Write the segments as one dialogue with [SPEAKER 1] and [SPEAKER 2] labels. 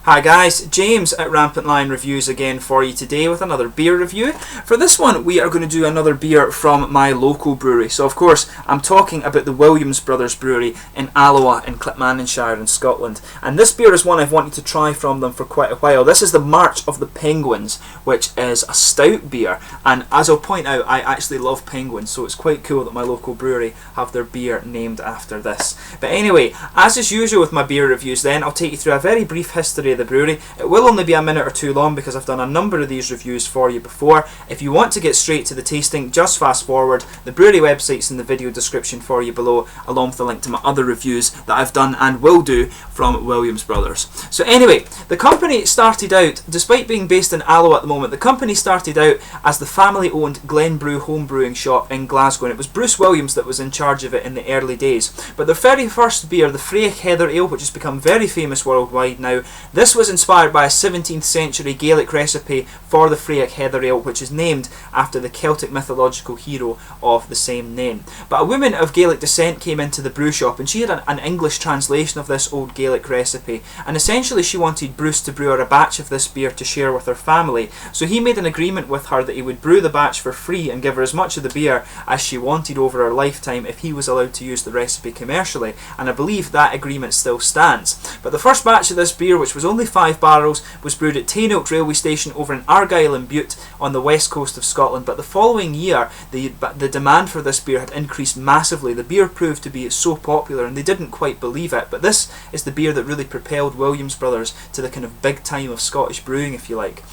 [SPEAKER 1] Hi guys, James at Rampant Lion Reviews again for you today with another beer review. For this one we are going to do another beer from my local brewery. So of course I'm talking about the Williams Brothers Brewery in Alloa in Clackmannanshire in Scotland. And this beer is one I've wanted to try from them for quite a while. This is the March of the Penguins, which is a stout beer. And as I'll point out, I actually love penguins, so it's quite cool that my local brewery have their beer named after this. But anyway, as is usual with my beer reviews then, I'll take you through a very brief history of the brewery. It will only be a minute or two long because I've done a number of these reviews for you before. If you want to get straight to the tasting, just fast forward. The brewery website's in the video description for you below, along with a link to my other reviews that I've done and will do from Williams Brothers. So anyway, the company started out, despite being based in Alloa at the moment, the company started out as the family-owned Glen Brew home brewing shop in Glasgow, and it was Bruce Williams that was in charge of it in the early days. But their very first beer, the Freya Heather Ale, which has become very famous worldwide now, this was inspired by a 17th century Gaelic recipe for the Freya Heather Ale, which is named after the Celtic mythological hero of the same name. But a woman of Gaelic descent came into the brew shop and she had an English translation of this old Gaelic recipe, and essentially she wanted Bruce to brew her a batch of this beer to share with her family. So he made an agreement with her that he would brew the batch for free and give her as much of the beer as she wanted over her lifetime if he was allowed to use the recipe commercially, and I believe that agreement still stands. But the first batch of this beer, which was only 5 barrels, was brewed at Tainoak railway station over in Argyll and Bute on the west coast of Scotland. But the following year the demand for this beer had increased massively. The beer proved to be so popular and they didn't quite believe it, but this is the beer that really propelled Williams Brothers to the kind of big time of Scottish brewing, if you like.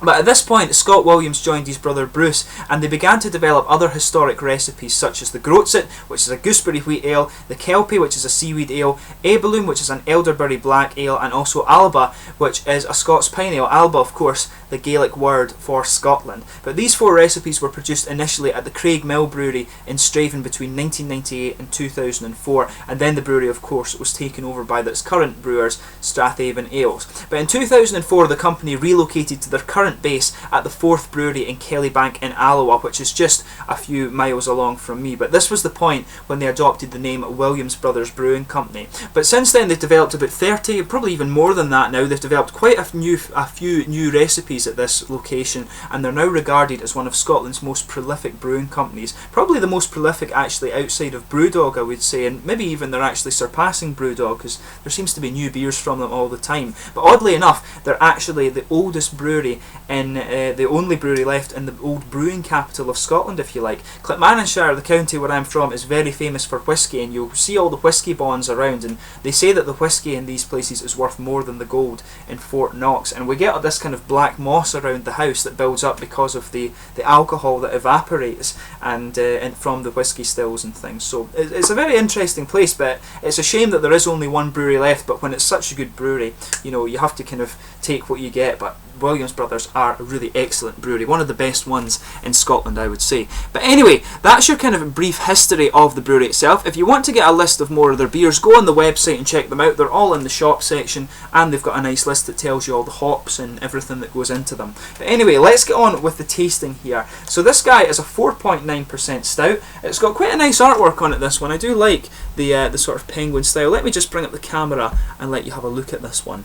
[SPEAKER 1] But at this point, Scott Williams joined his brother Bruce, and they began to develop other historic recipes such as the Groatsit, which is a gooseberry wheat ale, the Kelpie, which is a seaweed ale, Abaloon, which is an elderberry black ale, and also Alba, which is a Scots pine ale. Alba, of course, the Gaelic word for Scotland. But these 4 recipes were produced initially at the Craig Mill Brewery in Straven between 1998 and 2004, and then the brewery, of course, was taken over by its current brewers, Strathaven Ales. But in 2004, the company relocated to their current base at the 4th brewery in Kellybank in Alloa, which is just a few miles along from me. But this was the point when they adopted the name Williams Brothers Brewing Company. But since then they've developed about 30, probably even more than that now. They've developed quite a few new recipes at this location, and they're now regarded as one of Scotland's most prolific brewing companies. Probably the most prolific actually outside of Brewdog, I would say, and maybe even they're actually surpassing Brewdog because there seems to be new beers from them all the time. But oddly enough, they're actually the oldest brewery in the only brewery left in the old brewing capital of Scotland, if you like. Clackmannanshire, the county where I'm from, is very famous for whisky, and you'll see all the whisky bonds around, and they say that the whisky in these places is worth more than the gold in Fort Knox, and we get this kind of black moss around the house that builds up because of the alcohol that evaporates and from the whisky stills and things. So it's a very interesting place, but it's a shame that there is only one brewery left. But when it's such a good brewery, you know, you have to kind of take what you get. But Williams Brothers are a really excellent brewery, one of the best ones in Scotland, I would say. But anyway, that's your kind of brief history of the brewery itself. If you want to get a list of more of their beers, go on the website and check them out. They're all in the shop section, and they've got a nice list that tells you all the hops and everything that goes into them. But anyway, let's get on with the tasting here. So this guy is a 4.9% stout. It's got quite a nice artwork on it, this one. I do like the sort of penguin style. Let me just bring up the camera and let you have a look at this one.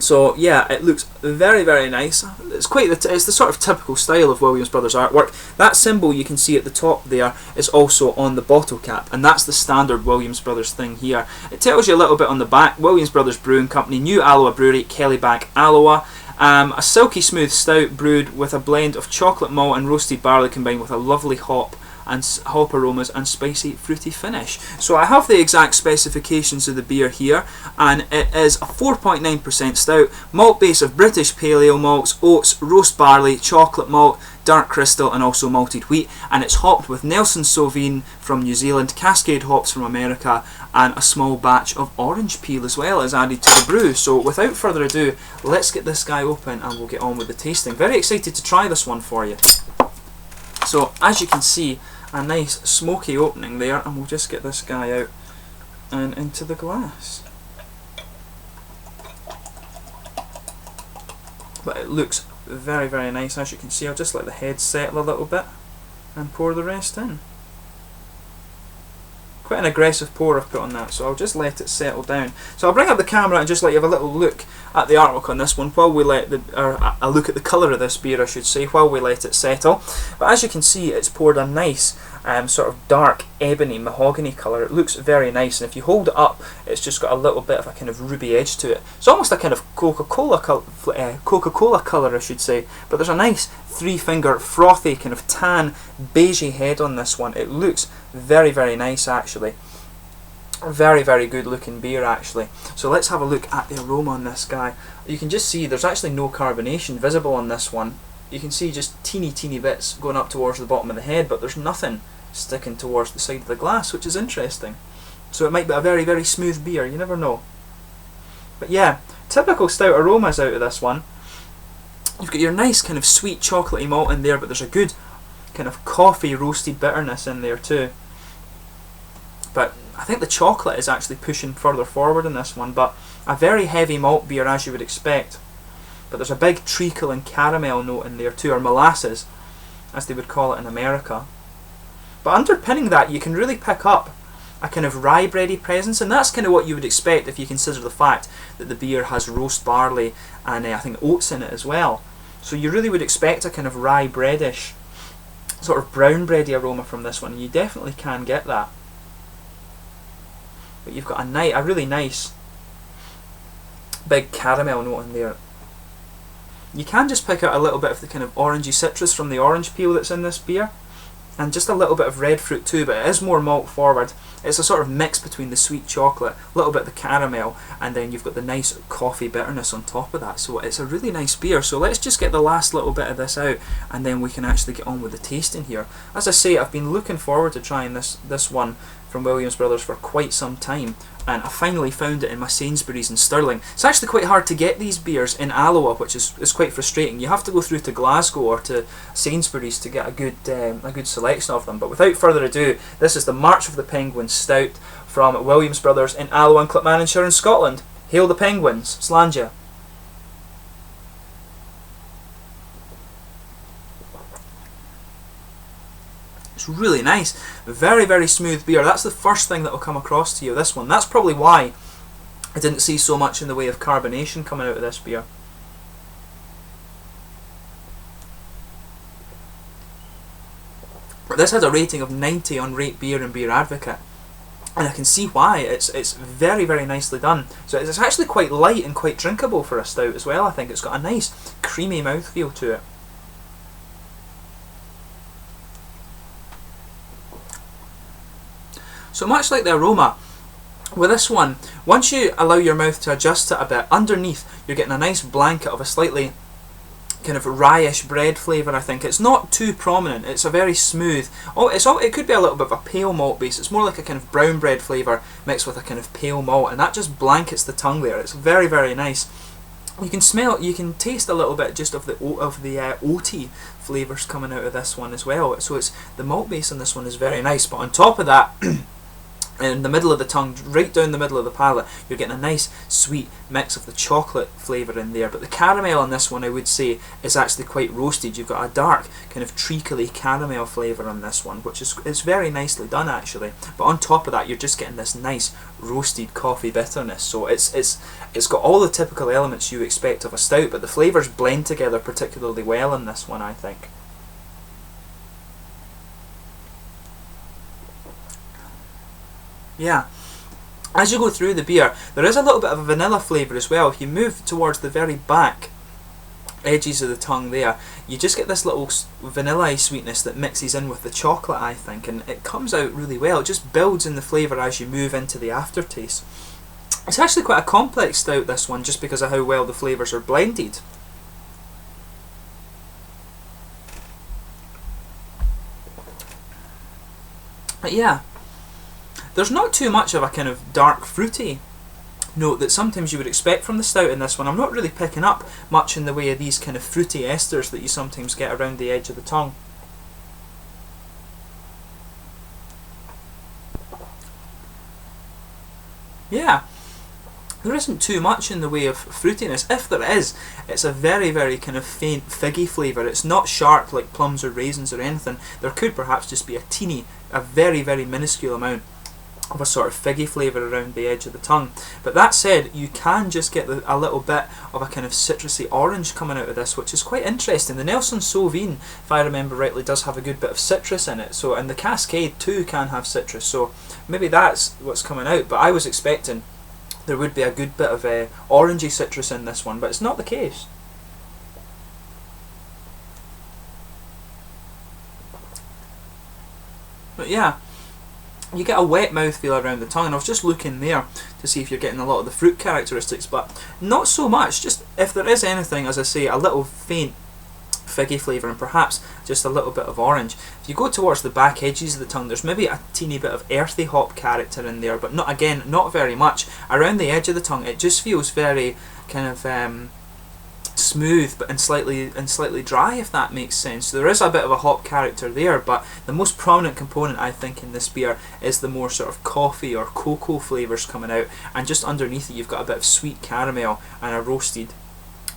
[SPEAKER 1] So yeah, it looks very, very nice. It's it's the sort of typical style of Williams Brothers artwork. That symbol you can see at the top there is also on the bottle cap, and that's the standard Williams Brothers thing here. It tells you a little bit on the back: Williams Brothers Brewing Company, New Alloa Brewery, Kellybank, Alloa. A silky smooth stout brewed with a blend of chocolate malt and roasted barley combined with a lovely hop aromas and spicy fruity finish. So I have the exact specifications of the beer here, and it is a 4.9% stout, malt base of British pale ale malts, oats, roast barley, chocolate malt, dark crystal, and also malted wheat, and it's hopped with Nelson Sauvin from New Zealand, Cascade hops from America, and a small batch of orange peel as well is added to the brew. So without further ado, let's get this guy open and we'll get on with the tasting. Very excited to try this one for you. So as you can see, a nice smoky opening there, and we'll just get this guy out and into the glass. But it looks very, very nice, as you can see. I'll just let the head settle a little bit and pour the rest in. Quite an aggressive pour I've put on that, so I'll just let it settle down. So I'll bring up the camera and just let you have a little look at the artwork on this one while we let a look at the colour of this beer, I should say, while we let it settle. But as you can see, it's poured a nice sort of dark ebony mahogany colour. It looks very nice, and if you hold it up, it's just got a little bit of a kind of ruby edge to it. It's almost a kind of Coca-Cola colour, I should say. But there's a nice three-finger frothy kind of tan beigey head on this one. It looks very, very nice actually. Very, very good looking beer actually. So let's have a look at the aroma on this guy. You can just see there's actually no carbonation visible on this one. You can see just teeny bits going up towards the bottom of the head, but there's nothing sticking towards the side of the glass, which is interesting. So it might be a very, very smooth beer, you never know. But yeah, typical stout aromas out of this one. You've got your nice kind of sweet chocolatey malt in there, but there's a good kind of coffee roasted bitterness in there too. But I think the chocolate is actually pushing further forward in this one, but a very heavy malt beer as you would expect. But there's a big treacle and caramel note in there too, or molasses, as they would call it in America. But underpinning that, you can really pick up a kind of rye bready presence, and that's kind of what you would expect if you consider the fact that the beer has roast barley and I think oats in it as well. So you really would expect a kind of rye breadish, sort of brown bready aroma from this one, and you definitely can get that. But you've got a really nice big caramel note in there. You can just pick out a little bit of the kind of orangey citrus from the orange peel that's in this beer, and just a little bit of red fruit too, but it is more malt forward. It's a sort of mix between the sweet chocolate, a little bit of the caramel, and then you've got the nice coffee bitterness on top of that. So it's a really nice beer. So let's just get the last little bit of this out, and then we can actually get on with the tasting here. As I say, I've been looking forward to trying this one from Williams Brothers for quite some time, and I finally found it in my Sainsbury's in Stirling. It's actually quite hard to get these beers in Alloa, which is quite frustrating. You have to go through to Glasgow or to Sainsbury's to get a good selection of them. But without further ado, this is the March of the Penguin Stout from Williams Brothers in Alloa and Clackmannanshire in Scotland. Hail the Penguins, Slàinte. It's really nice, very, very smooth beer. That's the first thing that will come across to you, this one. That's probably why I didn't see so much in the way of carbonation coming out of this beer. This has a rating of 90 on Rate Beer and Beer Advocate, and I can see why. It's very, very nicely done. So it's actually quite light and quite drinkable for a stout as well, I think. It's got a nice creamy mouthfeel to it. So much like the aroma, with this one, once you allow your mouth to adjust it a bit, underneath you're getting a nice blanket of a slightly kind of rye-ish bread flavour, I think. It's not too prominent, it's a very smooth, it could be a little bit of a pale malt base. It's more like a kind of brown bread flavour mixed with a kind of pale malt, and that just blankets the tongue there. It's very, very nice. You can smell, you can taste a little bit just of the oaty flavours coming out of this one as well. So it's the malt base on this one is very nice, but on top of that, in the middle of the tongue, right down the middle of the palate, you're getting a nice sweet mix of the chocolate flavour in there. But the caramel on this one, I would say, is actually quite roasted. You've got a dark kind of treacly caramel flavour on this one, which is very nicely done actually. But on top of that, you're just getting this nice roasted coffee bitterness. So it's got all the typical elements you expect of a stout, but the flavours blend together particularly well in this one, I think. Yeah, as you go through the beer, there is a little bit of a vanilla flavour as well. If you move towards the very back edges of the tongue there, you just get this little vanilla sweetness that mixes in with the chocolate, I think, and it comes out really well. It just builds in the flavour as you move into the aftertaste. It's actually quite a complex stout, this one, just because of how well the flavours are blended. But yeah, there's not too much of a kind of dark fruity note that sometimes you would expect from the stout in this one. I'm not really picking up much in the way of these kind of fruity esters that you sometimes get around the edge of the tongue. Yeah, there isn't too much in the way of fruitiness. If there is, it's a very, very kind of faint figgy flavour. It's not sharp like plums or raisins or anything. There could perhaps just be a very, very minuscule amount of a sort of figgy flavour around the edge of the tongue. But that said, you can just get a little bit of a kind of citrusy orange coming out of this, which is quite interesting. The Nelson Sauvin, if I remember rightly, does have a good bit of citrus in it, so, and the Cascade too can have citrus, so maybe that's what's coming out. But I was expecting there would be a good bit of orangey citrus in this one, but it's not the case. But yeah, you get a wet mouthfeel around the tongue, and I was just looking there to see if you're getting a lot of the fruit characteristics, but not so much. Just if there is anything, as I say, a little faint figgy flavour and perhaps just a little bit of orange. If you go towards the back edges of the tongue, there's maybe a teeny bit of earthy hop character in there, but not, again, not very much. Around the edge of the tongue, it just feels very kind of smooth, but and slightly dry, if that makes sense. So there is a bit of a hop character there, but the most prominent component, I think, in this beer is the more sort of coffee or cocoa flavours coming out, and just underneath it you've got a bit of sweet caramel and a roasted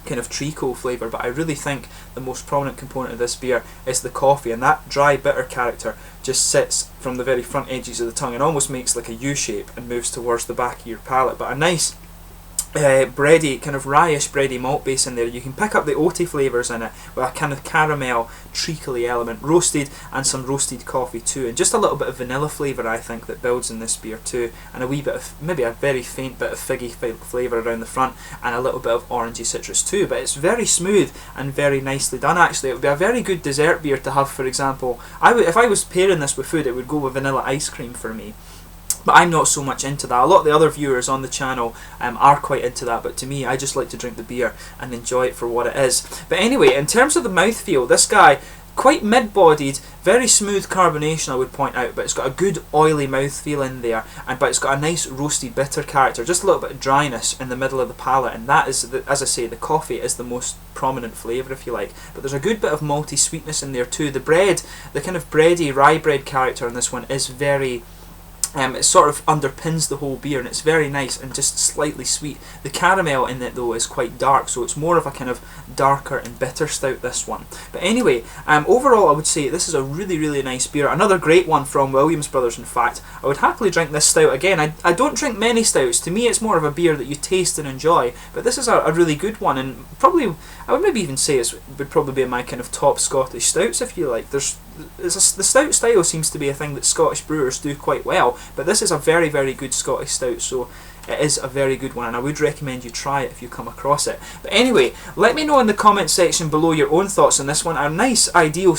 [SPEAKER 1] kind of treacle flavour. But I really think the most prominent component of this beer is the coffee, and that dry bitter character just sits from the very front edges of the tongue and almost makes like a U shape and moves towards the back of your palate. But a nice bready, kind of rye-ish bready malt base in there. You can pick up the oaty flavours in it with a kind of caramel treacly element, roasted, and some roasted coffee too, and just a little bit of vanilla flavour, I think, that builds in this beer too, and a wee bit of, maybe a very faint bit of figgy flavour around the front, and a little bit of orangey citrus too. But it's very smooth and very nicely done. Actually, it would be a very good dessert beer to have. For example, if I was pairing this with food, it would go with vanilla ice cream for me. But I'm not so much into that. A lot of the other viewers on the channel are quite into that, but to me, I just like to drink the beer and enjoy it for what it is. But anyway, in terms of the mouthfeel, this guy, quite mid-bodied, very smooth carbonation, I would point out, but it's got a good oily mouthfeel in there, but it's got a nice roasty bitter character, just a little bit of dryness in the middle of the palate, and that is, as I say, the coffee is the most prominent flavour, if you like. But there's a good bit of malty sweetness in there too. The bread, the kind of bready rye bread character in this one is very... it sort of underpins the whole beer, and it's very nice and just slightly sweet. The caramel in it though is quite dark, so it's more of a kind of darker and bitter stout, this one. But anyway, overall I would say this is a really nice beer. Another great one from Williams Brothers, in fact. I would happily drink this stout again. I don't drink many stouts. To me it's more of a beer that you taste and enjoy, but this is a really good one, and probably, I would maybe even say it would probably be in my kind of top Scottish stouts, if you like. The stout style seems to be a thing that Scottish brewers do quite well, but this is a very good Scottish stout, so it is a very good one, and I would recommend you try it if you come across it. But anyway, let me know in the comment section below your own thoughts on this one. A nice, ideal,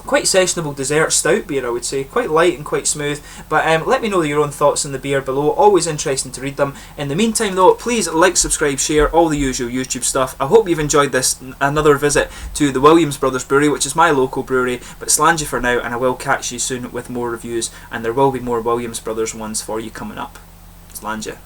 [SPEAKER 1] quite sessionable dessert stout beer, I would say. Quite light and quite smooth. But let me know your own thoughts on the beer below. Always interesting to read them. In the meantime though, please like, subscribe, share, all the usual YouTube stuff. I hope you've enjoyed this, another visit to the Williams Brothers Brewery, which is my local brewery. But slàinte for now, and I will catch you soon with more reviews, and there will be more Williams Brothers ones for you coming up. Slàinte.